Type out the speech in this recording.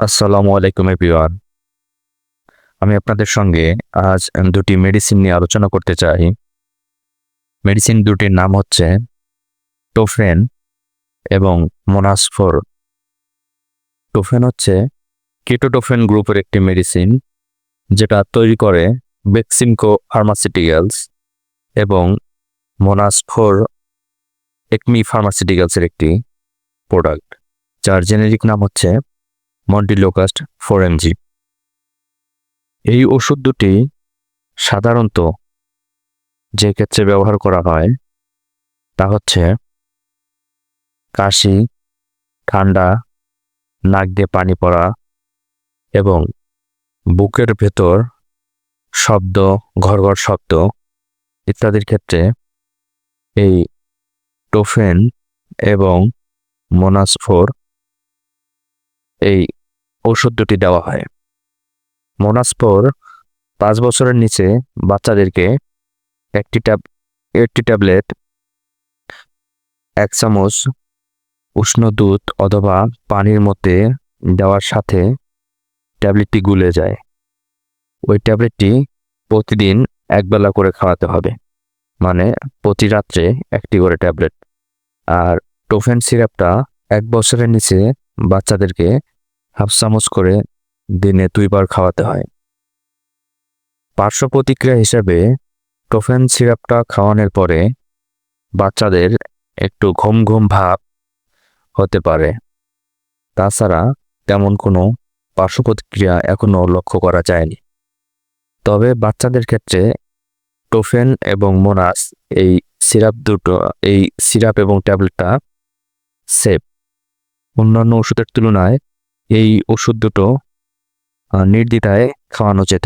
আসসালামু আলাইকুম এভরিওয়ান। আমি আপনাদের সঙ্গে আজ দুটি মেডিসিন নিয়ে আলোচনা করতে চাই। মেডিসিন দুটির নাম হচ্ছে টোফেন এবং মোনাসফোর। টোফেন হচ্ছে কিটোটোফেন গ্রুপের একটি মেডিসিন, যেটা তৈরি করে বেক্সিমকো ফার্মাসিউটিক্যালস, এবং মোনাসফোর একমি ফার্মাসিউটিক্যালসের একটি প্রোডাক্ট, যার জেনেরিক নাম হচ্ছে মন্টিলোকাস্ট 4mg। এই ওষুধ দুটি সাধারণত যে ক্ষেত্রে ব্যবহার করা হয় তা হচ্ছে কাশি, ঠান্ডা, নাক দিয়ে পানি পড়া এবং বুকের ভেতর শব্দ, ঘড়ঘড় শব্দ ইত্যাদির ক্ষেত্রে এই টোফেন এবং মোনাসফোর এই ওষুধ দুটি দেওয়া হয়। মোনাসফোর 5 বছরের নিচে বাচ্চাদেরকে একটি ট্যাবলেট 1 চামচ উষ্ণ দুধ অথবা পানির মধ্যে দেওয়ার সাথে ট্যাবলেটটি গুলে যায়। ওই ট্যাবলেটটি প্রতিদিন একবেলা করে খাওয়াতে হবে, মানে প্রতি রাত্রে একটি করে ট্যাবলেট। আর টোফেন সিরাপটা 1 বছরের নিচে বাচ্চাদেরকে 1/2 চামচ করে দিনে 2 বার খাওয়াতে হয়। পার্শ্ব প্রতিক্রিয়া হিসেবে টোফেন সিরাপটা খাওয়ানোর পরে বাচ্চাদের একটু ঘুম ঘুম ভাব হতে পারে। তাছাড়া তেমন কোনো পার্শ্ব প্রতিক্রিয়া এখনো লক্ষ্য করা যায়নি। তবে বাচ্চাদের ক্ষেত্রে টোফেন এবং মোনাস এই সিরাপ এবং ট্যাবলেটটা সেফ। অন্যান্য ওষুধের তুলনায় এই ওষুধ দুটো নির্দ্বিধায় খাওয়ানো যেতে